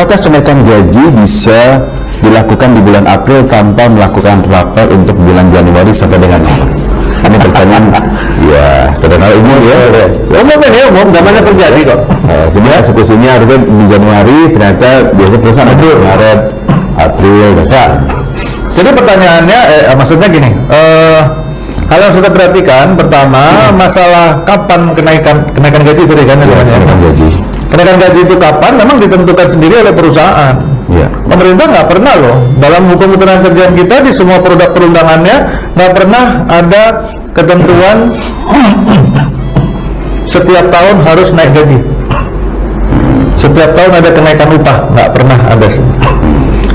apakah kenaikan gaji bisa dilakukan di bulan April tanpa melakukan rapel untuk bulan Januari sampai dengan Maret? Ini pertanyaan ya sederhana umum ya. Umum ini umum, gak banyak terjadi kok. Jadi eksekusinya harusnya di Januari, ternyata biasa perusahaan ada Maret, April, ya. Jadi pertanyaannya, maksudnya gini, hal yang sudah perhatikan, pertama masalah kapan kenaikan gaji itu kan? Kenaikan gaji. Kenaikan gaji itu kapan? Memang ditentukan sendiri oleh perusahaan. Ya. Pemerintah nggak pernah loh, dalam hukum ketenagakerjaan kita di semua produk perundangannya nggak pernah ada ketentuan setiap tahun harus naik gaji. Setiap tahun ada kenaikan upah, nggak pernah ada.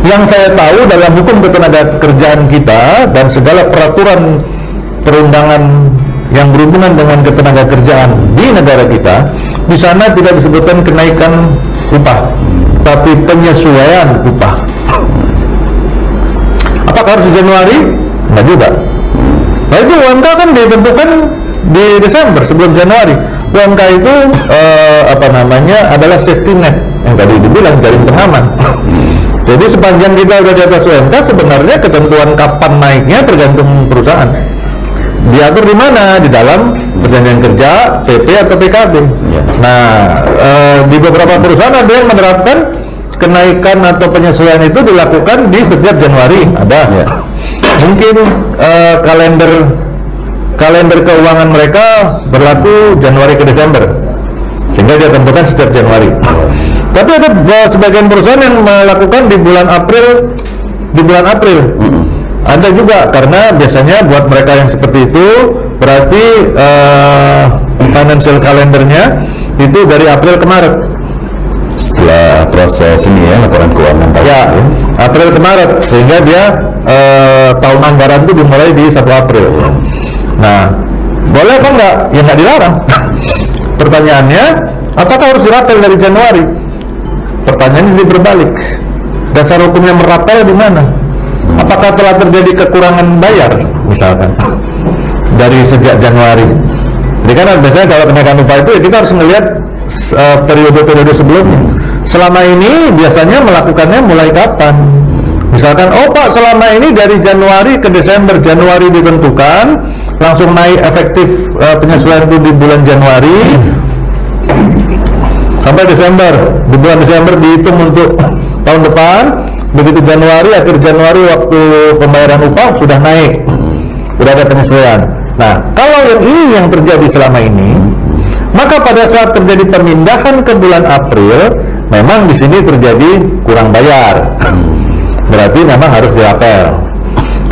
Yang saya tahu dalam hukum ketenagakerjaan kita dan segala peraturan perundangan yang berhubungan dengan ketenagakerjaan di negara kita, di sana tidak disebutkan kenaikan upah, tapi penyesuaian upah. Apakah harus di Januari? Enggak juga. Nah itu UMK kan ditentukan di Desember sebelum Januari. UMK itu adalah safety net yang tadi dibilang jaring pengaman. Jadi sepanjang kita udah di atas UMK, sebenarnya ketentuan kapan naiknya tergantung perusahaan. Diatur di mana? Di dalam perjanjian kerja, PP atau PKB. Ya. Nah, di beberapa perusahaan ada yang menerapkan kenaikan atau penyesuaian itu dilakukan di setiap Januari. Ada. Ya. Mungkin kalender keuangan mereka berlaku Januari ke Desember, sehingga dia tentukan setiap Januari. Tapi ada sebagian perusahaan yang melakukan di bulan April. Ada juga, karena biasanya buat mereka yang seperti itu berarti financial kalendernya itu dari April ke Maret. Setelah proses ini ya, laporan keuangan tahun. Ya, April ke Maret, sehingga dia tahun anggaran itu dimulai di 1 April. Nah, boleh apa enggak? Ya nggak dilarang. Pertanyaannya, apakah harus dirapel dari Januari? Pertanyaannya ini berbalik. Dasar hukumnya merapel di mana? Apakah telah terjadi kekurangan bayar, misalkan, dari sejak Januari? Jadi kan biasanya kalau kenaikan upah itu ya kita harus melihat periode-periode sebelumnya. Selama ini biasanya melakukannya mulai kapan? Misalkan, oh Pak, selama ini dari Januari ke Desember. Januari ditentukan, langsung naik efektif penyesuaian itu di bulan Januari sampai Desember. Di bulan Desember dihitung untuk tahun depan. Begitu Januari, akhir Januari waktu pembayaran upah sudah naik, sudah ada penyesuaian. Nah, kalau yang ini yang terjadi selama ini, maka pada saat terjadi pemindahan ke bulan April, memang di sini terjadi kurang bayar. Berarti memang harus dirapel.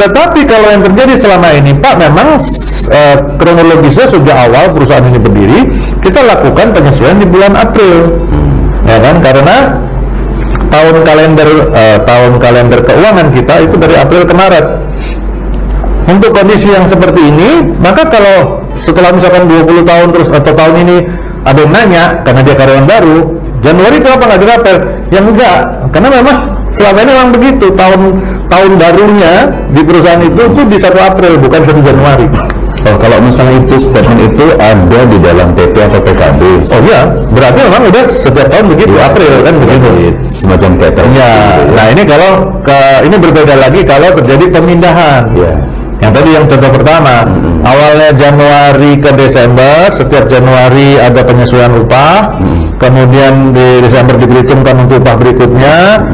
Tetapi kalau yang terjadi selama ini, Pak, memang kronologisnya sejak awal perusahaan ini berdiri, kita lakukan penyesuaian di bulan April, ya kan? Karena tahun kalender keuangan kita itu dari April ke Maret. Untuk kondisi yang seperti ini, maka kalau setelah misalkan 20 tahun terus atau tahun ini ada yang nanya karena dia karyawan baru, Januari kenapa nggak dirapel? Ya enggak, karena memang selama ini memang begitu, tahun barunya di perusahaan itu di 1 April, bukan 1 Januari. Oh, kalau misalnya itu statement itu ada di dalam PP atau PKB. Oh iya, berarti memang udah setiap tahun begitu, ya, April kan begitu. Semacam kayak ya. Nah ini kalau ini berbeda lagi kalau terjadi pemindahan. Ya. Yang tadi yang contoh pertama, awalnya Januari ke Desember, setiap Januari ada penyesuaian upah, kemudian di Desember diperhitungkan untuk upah berikutnya.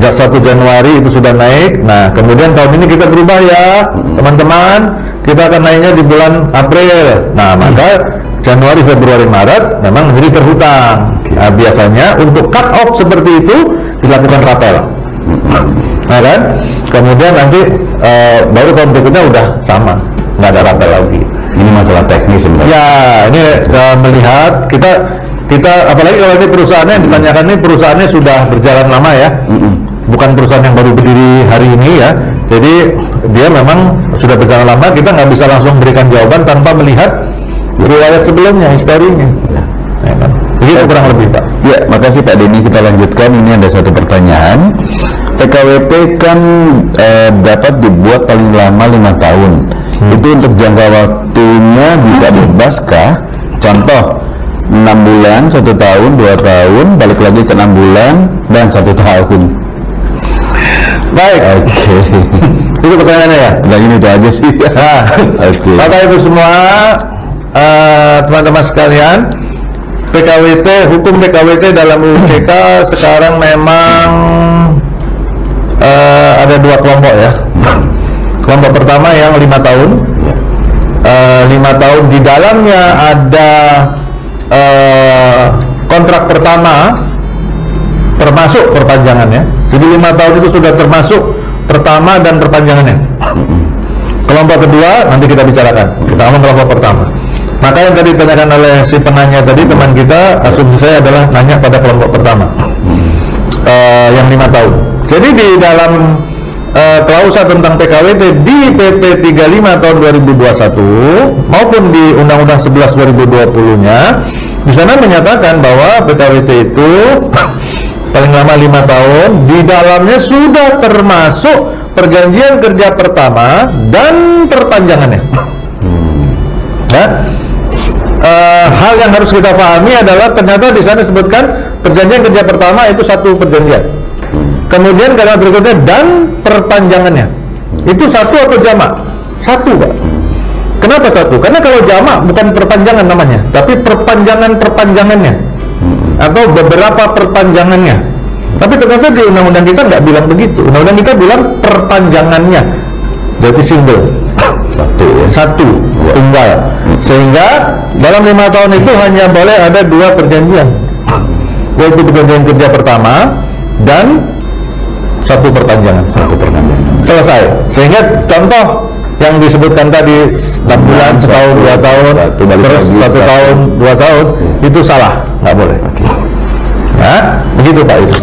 1 Januari itu sudah naik. Nah, kemudian tahun ini kita berubah ya, teman-teman. Kita akan naiknya di bulan April. Nah, maka Januari, Februari, Maret memang menjadi terhutang. Nah, biasanya untuk cut off seperti itu dilakukan rapel. Nah, kan? Kemudian nanti baru tahun berikutnya udah sama, nggak ada rapel lagi. Ini masalah teknis sebenarnya. Ya, ini melihat kita apalagi kalau ini perusahaannya yang ditanyakan ini perusahaannya sudah berjalan lama ya, bukan perusahaan yang baru berdiri hari ini ya. Jadi dia memang sudah berjalan lama, kita nggak bisa langsung berikan jawaban tanpa melihat riwayat sebelumnya, historinya. Ya, kan? Begitu kurang lebih, Pak. Ya, makasih Pak Denny. Kita lanjutkan. Ini ada satu pertanyaan. PKWT kan dapat dibuat paling lama 5 tahun. Itu untuk jangka waktunya bisa bebaskah? Contoh, 6 bulan, 1 tahun, 2 tahun, balik lagi ke 6 bulan dan 1 tahun. Baik. Oke. Itu pertanyaannya ya. Nah ini itu aja sih. Nah, Oke. Bapak Ibu semua, teman-teman sekalian, PKWT, hukum PKWT dalam UUJK sekarang memang ada 2 kelompok ya. Kelompok pertama yang 5 tahun. 5 tahun di dalamnya ada kontrak pertama termasuk perpanjangannya. Jadi 5 tahun itu sudah termasuk pertama dan perpanjangannya. Kelompok kedua nanti kita bicarakan. Kita ngomong kelompok pertama. Maka yang tadi ditanyakan oleh si penanya tadi, teman kita, asumsi saya adalah nanya pada kelompok pertama, yang 5 tahun. Jadi di dalam klausa tentang PKWT di PP 35 tahun 2021 maupun di Undang-Undang 11 2020-nya, di sana menyatakan bahwa PKWT itu paling lama 5 tahun, di dalamnya sudah termasuk perjanjian kerja pertama dan perpanjangannya. Ya. Hal yang harus kita pahami adalah ternyata di sana disebutkan perjanjian kerja pertama itu satu perjanjian. Kemudian kalimat berikutnya dan perpanjangannya. Itu satu atau jamak? Satu, Pak. Kenapa satu? Karena kalau jamak bukan perpanjangan namanya, tapi perpanjangannya atau beberapa perpanjangannya. Tapi ternyata di undang-undang kita nggak bilang begitu. Undang-undang kita bilang perpanjangannya, berarti single, satu, tunggal. Sehingga dalam 5 tahun itu hanya boleh ada 2 perjanjian, yaitu perjanjian kerja pertama dan satu perpanjangan. Selesai. Sehingga contoh yang disebutkan tadi 6 bulan, setahun, 2 tahun, terus 1 tahun, 2 tahun, itu salah, nggak boleh. Nah, begitu Pak itu.